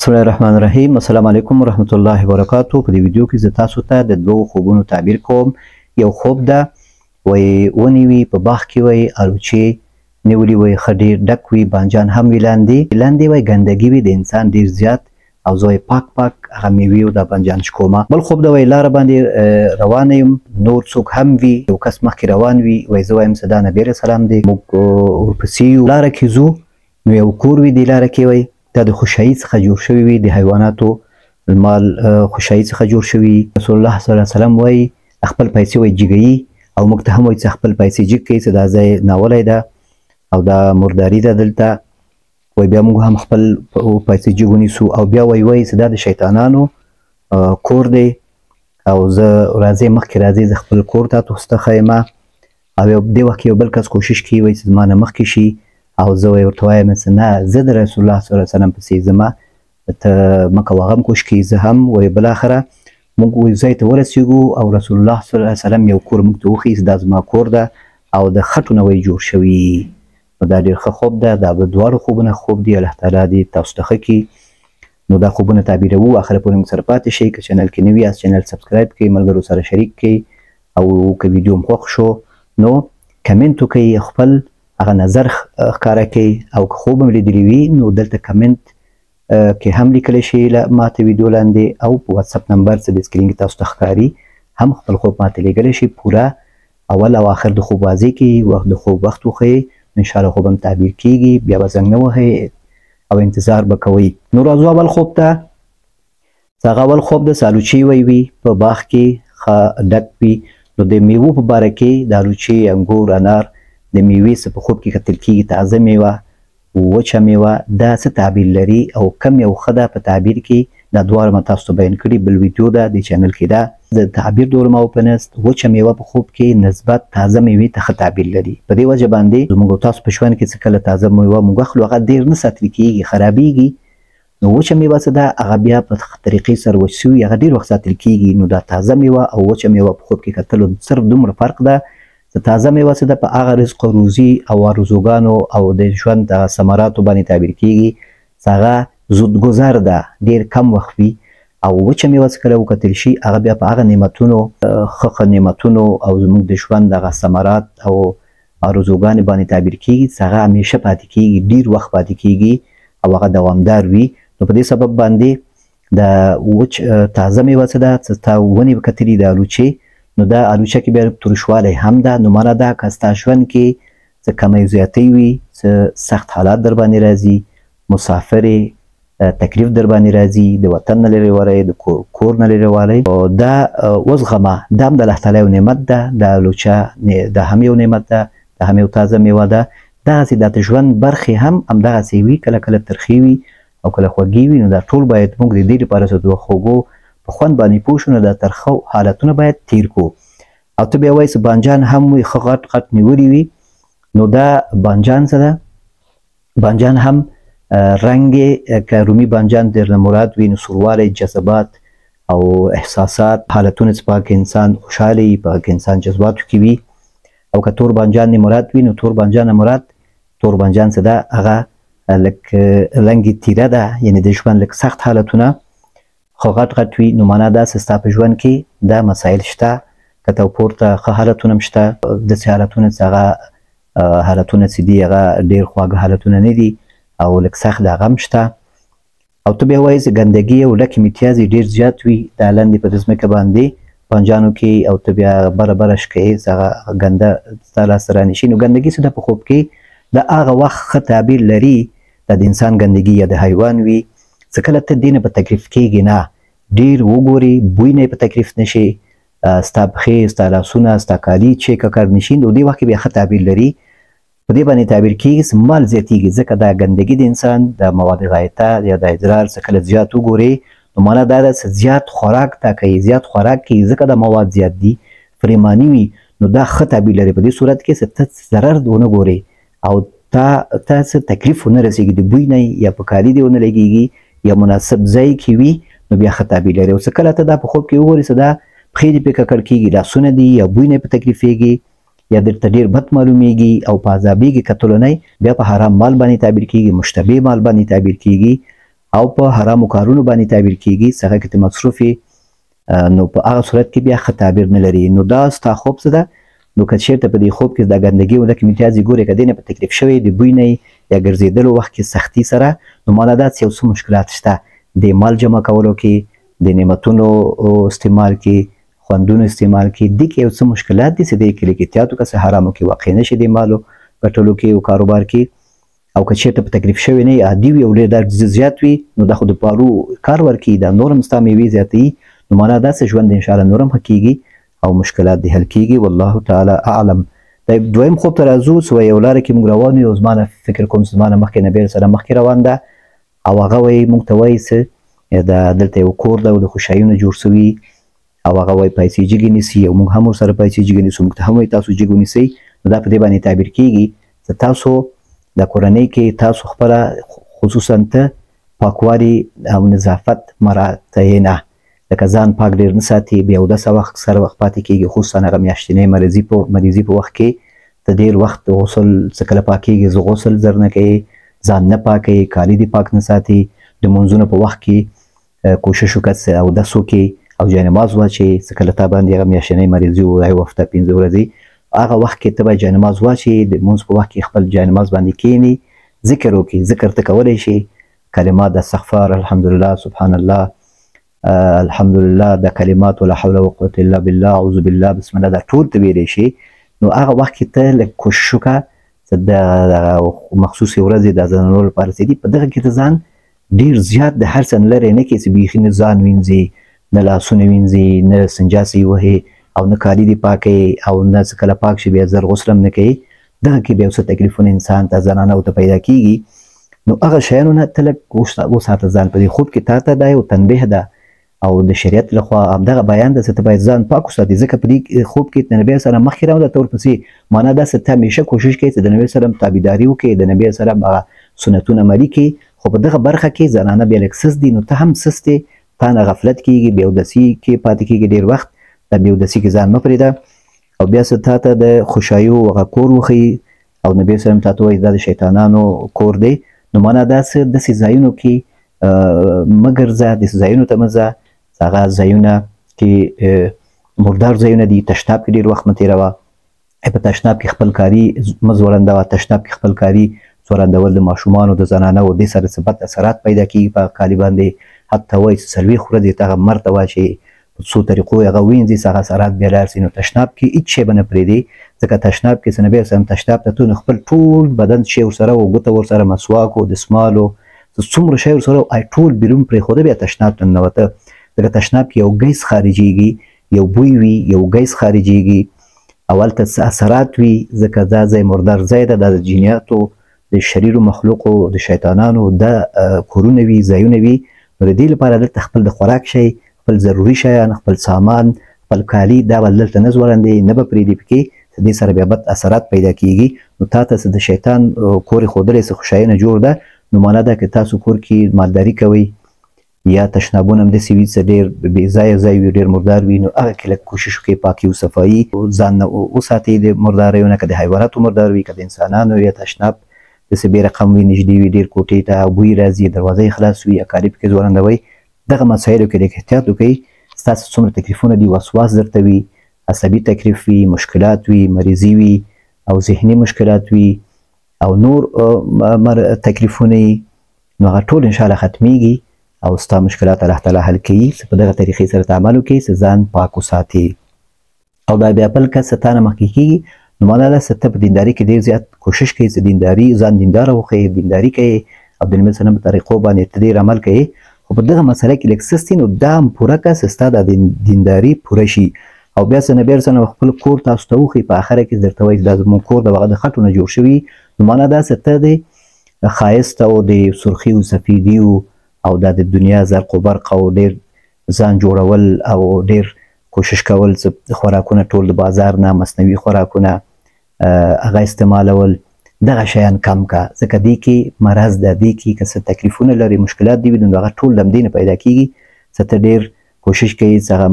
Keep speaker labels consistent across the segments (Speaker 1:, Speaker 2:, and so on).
Speaker 1: بسم الله الرحمن الرحیم. السلام علیکم ورحمت الله وبرکاتو. په دې ویډیو کې زه تاسو ته د دوه خوبونو تعبیر کوم. یو خوب ده وای ونیوي په باغ کې وای الوچې نیولي وای ښه ډېر ډک وي، بانجان هم وي لاندې وای ګندګي وي د انسان ډېر زیات، او زه وای پاک هغه میوې او د بانجان شکومه. بل خوب ده وای لاره باندې روان یم، نور څوک هم وي، یو کس مخکې روان وي، وای زه وایم صدا نبی علیه السلام دی، موږ ورپسې یو، لاره کې ځو نو یو کور وي دې لاره کې وای دا د خوشحالۍ څخه جوړ شوی وي، د حیواناتو المال خوشحالۍ څخه جوړ شوي. رسول الله صلی الله علیه وسلم وایي خپل پیسې وایي جګوي، او موږ ته هم وایي چې خپل پیسې جګ کړئ چې دا ځای ناولی ده او دا مرداري ده دلته. وایي بیا موږ هم خپل پیسې جګ ونیسو، او بیا وایي چې دا د شیطانانو کور دی، او زه راځئ مخکې راځئ زه خپل کور ته تاسو ته ښیم. او دې وخت کې یو بل کس کوشش کوي وایي چې زما نه مخکې شي، او زه ورته وایم چې نه زه د رسول الله صلی الله علیه وسلم پسې ځمه، ته مه کوه غم کوشش کوي زه هم. وایي بالاخره موږ وایي ځای ته ورسېږو، او رسول الله صلی الله علیه وسلم یو کور موږ ته وښیي چې دا زما کور ده او د خټو نه وایي جوړ شوي. نو دا ډېر ښه خوب ده، دا به دواړه خوبونه خوب دي. الله تعالی دې تاسو ته ښه کړي. نو دا خوبونه تعبیروو، اخره پورې موږ سره پاتې شئ. که چینل کې نوي یاست چینل سبسکرایب کړئ، ملګرو سره شریک کړئ، او که ویډیو مو خوښ شو نو کمنټ وکړئ، خپل هغه نظر ښکاره کوي، او که خوب هم لیدلی وي نو دلته کمنټ کې هم لیکلی شي ماته ویډیو لاندې، او په واتساپ نمبر چې د سکرین کې تاسو ته ښکاري هم خپل خوب ماته لیږلی شي. پوره اول او آخر د خوب واضح کړي، د خوب وخت وښیي، انشاءالله خوب هم تعبیر کیږي. بیا به زنګ نه وهئ او انتظار به کوئ. نو راځو اول خوب ته. هغه اول خوب د الوچې وي په باغ کې ښه ډک وي. نو د میوو په باره کې د الوچې، انګور، انار د میوې څه په خوب کې کتل کېږي، تازه میوه، وچه میوه، دا څه تعبیر لري او کم یو ښه ده په تعبیر کې، دا دواړه ما تاسو ته بیان کړي. بل ویډیو ده د چینل کې ده د تعبیر ډول ما وپنست. وچه میوه په خوب کې نسبت تازه میوې ته ښه تعبیر لري. په دې وجه باندې زموږ تاسو په ژوند کې چې کله تازه میوه موږ اخلو هغه ډېر نه ساتل کېږي، خرابېږي. نو وچه میوه څه ده، هغه بیا په طریقې سره وچ شوي هغه ډېر وخت ساتل کېږي. نو دا تازه میوه او وچه میوه په خوب کې کتلو صرف دومره فرق ده. تازه میوه څه ده، په هغه رزق او روزي او آرزوګانو او د ژوند د ثمراتو باندې تعبیر کېږي، هغه زودګذر ده، ډېر کم وخت وي. او وچه میوه چې کله وکتل شي هغه بیا په هغه نعمتونو ښه نعمتونو او زموږ د ژوند دغه ثمرات او آرزوګانې باندې تعبیر کېږي، هغه همیشه پاتې کېږي، ډېر وخت پاتې کېږي او هغه دوامدار وي. نو په دې سبب باندې د وچ تازه میوه څه ده، چې تا ونې کتلي د الوچې، نو دا الوچه کې بیا ترشوالی هم ده. نو معنا ده که ستا ژوند کې څه کمی زیاتی وي، څه سخت حالات در باندې راځي، مسافرې تکلیف در باندې راځي، د وطن نه لرې والی، د کور نه لرې والی، دا وزغمه. دا هم د الله تعالی یو نعمت ده. دا الوچه دا هم یو نعمت ده، دا هم یو تازه میوه ده. دغسې دا د ژوند برخې هم همدغسې وي، کله کله ترخې وي او کله خوږې وي. نو دا ټول باید موږ د دې لپاره چې د خوږو په خوند باندې پوه شو، نو د ترخو حالتونه باید تیر کړو. او ته بیا وایي چې بانجان هم وي ښه غټ نیولي وي. نو دا بانجان څه ده، بانجان هم رنګ که رومي بانجان درنه مراد وي، نو سوروالی، جذبات او احساسات، حالتونه چې پاک انسان خوشحاله وي، پاک انسان جذباتو کې وي. او که تور بانجان نه مراد وي، نو تور بانجان نه مراد، تور بانجان څه ده، هغه لږ رنګ تیره ده، یعنې د ژوند لږ سخت حالتونه خو غټ وي. نو معنا دا چې ستا په ژوند کې دا مسایل شته، که ته پورته ښه حالتونه هم شته، داسې حالتونه چې هغه حالتونه چې دي هغه ډېر خواږه حالتونه نه دي، او لږ سخت د هغه هم شته. او ته بیا وایي چې ګندګي او ډکې متیازې ډېر زیات وي دا لاندې په ځمکه باندې بانجانو کې، او ته بیا بره شکوې چې هغه ګنده ستا لاسته رانشي. نو ګندګي څه ده په خوب کې، د هغه وخت ښه تعبیر لري، دا د انسان ګندګي یا د حیوان وي چې کله ته دې نه په تکلیف کېږي، نه ډېر وګورې، بوی نه په تکلیف نشي، ستا پښې، ستا لاسونه، ستا کالي چې ککړ نشي، نو دې وخت کې بیا ښه تعبیر لري. په دې باندې تعبیر کېږي چې مال زیاتېږي، ځکه دا ګندګي د انسان د مواد غایطه یا د ادرار څه کله زیات وګورې، نو معنا دا ده چې زیات خوراک تا کوي، زیات خوراک کوي، ځکه دا مواد زیات دي، پریماني وي. نو دا ښه تعبیر لري. په دې صورت کې چې ته ضرر ونه ګورې او تا څه تکلیف ونه رسېږي، د بوی نه یا په کالي دې ونه لګېږي یا مناسب ځای کې وي، نو بیا ښه تعبیر لري. او څه کله ته دا په خوب کې وګورې چې دا پښې دې پرې ککړ کېږي، لاسونه دي یا بوی نه پې تکلیفېږي، یا درته ډېر بد معلومیږي او په عذابېږي کتلو نه، بیا په حرام مال باندې تعبیر کېږي، مشتبه مال باندې تعبیر کېږي. او په حرامو کارونو باندې تعبیر کیږي څنګه کې مصروف نو په هغه صورت کې بیا ښه تعبیر نه لري. نو دا ستا خوب څه ده؟ نو که چېرته په دې خوب کې د ګندګي او د امتیاز ګورې که دې نه په تکلیف شوی د بوی نه یا ګرځېدلو وخت کې سختي سره نو معنا دا یو څه مشکلات شته د مال جمع کولو کې د نعمتونو استعمال کې خوندونو استعمال کې دې کې یو څه مشکلات دي چې دې کې لږ احتیاط وکړه څه حرامو کې واقع نه شي د مالو ګټلو کې او کاروبار کې. او که چېرته په تکلیف شوی نه عادي وي او ډېر درد زیات وي نو دا خو د پارو کار ورکوي دا نور هم ستا میوې زیاتوي نو معنا داسې ژوند انشاءالله نور هم ښه کېږي او مشکلات دې حل کېږي. والله تعالی اعلم. د دویم خوب ته راځو چې یو لاره کې موږ روان یو زما نه فکر کوم چې زما نه مخکې نبي سره مخکې روان ده او هغه وایي موږ ته وایي چې دلته یو کور ده او د خوشحیونه جوړ سوي او هغه وایي پیسې جګې نیسي او موږ هم ورسره پیسې جګې نیسو موږ ته هم وایي تاسو جګ ونیسئ نو دا په دې باندې تعبیر کېږي چې تاسو د کورنۍ کې تاسو خپله خصوصا ته پاکوالي او نظافت مراعاتوئ نه لکه ځان پاک ډېر نه ساتي بې اودسه وخت سره وخت پاتې کېږي خصوصا هغه میاشتنۍ مریضي په وخت کې ته ډېر وخت غسل څه کله پاکېږي زه غسل زر نه کوي ځان نه پاکوي کالي دې پاک نه ساتي د لمونځونو په وخت کې کوشش وکړه چې اودس وکړي او جاینماز واچوي څه کله تا باندې هغه میاشتنۍ مریضي وه یو هفته 5 ورځې هغه وخت کې ته باید جاینماز واچوي د لمونځ په وخت کې خپل جاینماز باندې کښېني ذکر وکړي ذکر ته کولی شي کلمات د استغفار الحمدلله سبحان الله الحمدلله د کلمات ولا حول ولا قوة الا بالله اعوذ بالله بسم الله دا ټول ته ویلی شي نو هغه وخت کې ته لږ کوشش وکړه چې د مخصوصې ورځې د اذانولو لپاره چې دي په دغه کې ته ځان ډېر زیات د هر څه نه لرې نه کړې چې بیخي نه ځان وینځي نه لاسونه وینځي نه سنجاسې وهې او نه کالي دې پاکوي او نه څه کله پاک شي بیا زر غسل هم نه کوي دغه کې بیا څه تکلیفونه انسان ته زنانو ته پیدا کېږي نو هغه شیانو نه ته لږ وساته ځان په دې خوب کې تا ته دا یو تنبیه ده او د شریعت لخوا همدغه بیان ده چې ته باید ځان پاک وساتې ځکه په دې خوب کې د نبي سره مخکې راوړه ته ورپسې معنا دا چې ته همیشه کوشش کوې چې د نبي سره تابعداري وکړې د نبي سره هغه سنتونه عملي کړې خو په دغه برخه کې زنانه بیا لږ سست دي نو ته هم سست یې تا نه غفلت کېږي بې اودسي کې پاتې کېږي ډېر وخت د بې اودسي کې ځان مه پرېږده او بیا څه تا ته د خوشحایو هغه کور وښیي او نبي سلم تا ته وایي دا د شیطانانو کور دی نو معنا دا څه داسې ځایونو کې مه ګرځه داسې ځایونو ته مه ځه هغه ځایونه کې مردار ځایونه دي تشناب کې ډېر وخت مه تېروه په تشناب کې خپل کاري مه ځوړندوه تشناب کې خپل کاري ځوړندول د ماشومانو د زنانو دې سره څه بد اثرات پیدا کېږي په کالي باندې حتی وایي چې 40 ورځې ته هغه مر ته واچوي په څو طریقو هغه وینځي چې هغه اثرات بیا لاړ شي نو تشناب کې هېڅ شی به نه پرېږدي ځکه تشناب کې چې نبي وسلم تشناب ته تو نو خپل ټول بدن شی ورسره و ګوته ورسره مسواک و دسمال و څومره شی ورسره ټول بیرون پرېښوده بیا تشناب ته ننوته ځکه تشناب کې یو ګیس خارجېږي یو بوی وي یو ګیس خارجېږي او هلته څه اثرات وي ځکه دا ځای مردار ځای ده دا د جنیاتو د شریرو مخلوقو د شیطانانو دا کورونه وي ځایونه وي نو د دې لپاره دلته خپل د خوراک شی خپل ضروري شیان خپل سامان خپل کالي دا به دلته نه ځوړندې نه به پرېږدي پکې دې سره بیا بد اثرات پیدا کېږي نو تا ته د شیطان کور ښودلی څه خوشحیونه جوړ ده نو معنا ده که تاسو کور کې مالداري کوئ یا تشنابونه هم داسې وي چې ډېر بې ځایه ځای وي ډېر مردار وي نو هغه کې لږ کوشش وکړئ پاکي او صفایي ځان نه وساتئ د مرداریو نه که د حیواناتو مردار وي که د انسانانو یا تشناب داسې بې رقم وي نږدې وي ډېر کوټې ته بوی راځي دروازه یې خلاص وي یا کالي پکې ځوړندوئ دغه مسایلو کې لږ احتیاط وکړئ ستاسو څومره تکلیفونه دي وسواس درته وي عصبي تکلیف وي مشکلات وي مریضي وي او ذهني مشکلات وي او نور تکلیفونه یي نو هغه ټول انشاءالله ختمیږي او ستا مشکلات الله تعالی حل کوي چې په دغه طریقې سره ته عمل وکړې چې ځان پاک وساتې او دا بیا بل کس تا نه مخکې کېږي نو معنا ده چې ته په دینداري کې ډېر زیات کوشش کوې چې دینداري ځان دینداره وښیې دینداري کوې او د نبي سلم په طریقو باندې ته ډېر عمل کوې خو په دغه مسله کې لږ سست نو دا هم پوره کړه چې ستا د دینداري پوره شي او بیا چې نبي سلم خپل کور تاسو ته وښیي په آخره کې درته وایي دا زموږ کور د هغه د خټو نه جوړ شوي نو معنا دا چې ته د ښایست او د سرخي او سفیدي او دا د دنیا زرق و برق او ډېر ځان جوړول او ډېر کوشش کول چې خوراکونه ټول د بازار نه مصنوي خوراکونه هغه استعمالول دغه شیان کم کا ځکه دې کې مرض ده دې کې که څه تکلیفونه لري مشکلات دي وي نو هغه ټول د همدې نه پیدا کېږي چې ته ډېر کوشش کوي چې هغه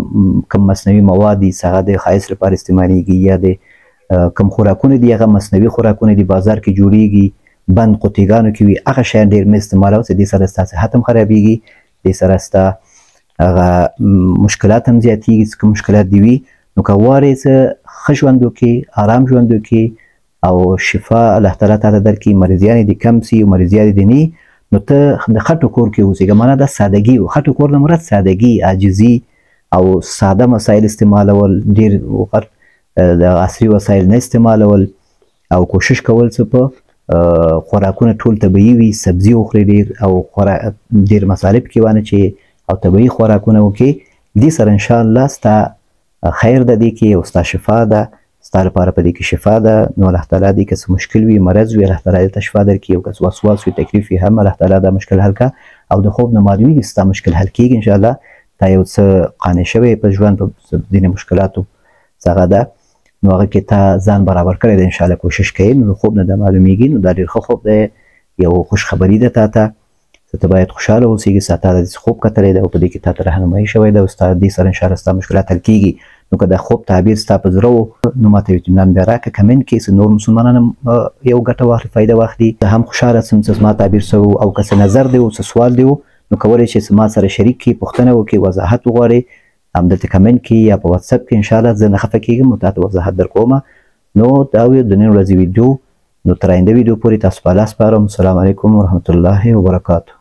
Speaker 1: کم مصنوي مواد دي چې هغه د ښایست لپاره استعمالیږي یا د کم خوراکونه دي هغه مصنوي خوراکونه دي بازار کې جوړیږي بند قوطیګانو کې وي هغه شیان ډېر مه استعمالوه چې دې سره ستا صحت هم خرابېږي دې سره ستا هغه مشکلات هم زیاتېږي څه کوم مشکلات دې وي نو که غواړې څه ښه ژوند وکړې ارام ژوند وکړې او شفا الله تعالی تاته درکړي مریضیان دې کم سي او مریضیان دې نه نو ته د خټو کور کې اوسېږه معنا دا سادګي و خټو کور نه مراد سادګي عاجزي او ساده مسایل استعمالول ډېر وخت د عصري وسایل نه استعمالول او کوشش کول څه په خوراکونه ټول طبیعي وي سبزي وخورئ ډېر او ډېر مصالې پکې وانه چې او طبیعي خوراکونه وکړي دې سره انشاءالله ستا خیر ده دې کې او ستا شفا ده ستا لپاره په دې کې شفا ده نو الله تعالی دې که څه مشکل وي مرض وي الله تعالی دې ته شفا درکړي او که څه وسواس وي تکلیف وي هم الله تعالی دا مشکل حل کړه او د خوب نه معلومیږي ستا مشکل حل کېږي انشاءالله دا یو څه قانع شوی په ژوند په ځینې مشکلاتو څخه ده نو هغه کې تا ځان برابر کړی دی انشاءالله کوشش کوي نو د خوب نه دا معلومیږي نو دا ډېر ښه خوب دی یو خوشخبري ده تا ته ته باید خوشحاله اوسېږي ستا ته داسې خوب کتلی دی او په دې کې تا ته رهنمایي شوی ده او ستا دې سره انشاءالله ستا مشکلات حل کېږي نو که دا خوب تعبیر ستا په زړه و نو ماته یو اطمینان بیا راکړه کمنټ کې چې نور مسلمانان هم یو ګټه واخلي فایده واخلي زه هم خوشحاله شم چې زما تعبیر څه او که څه نظر دی او څه سوال دی نو کولی شې چې ما سره شریک کړي پوښتنه وکړي وضاحت وغواړئ همدلته کمنټ کې یا په واتساپ کې انشاءالله زه نه خفه کېږم نو تا ته وضاحت درکوم نو دا وي د نن ورځې ویډیو نو تر آینده ویډیو پورې تاسو په الله سپارم السلام علیکم ورحمة الله وبرکاته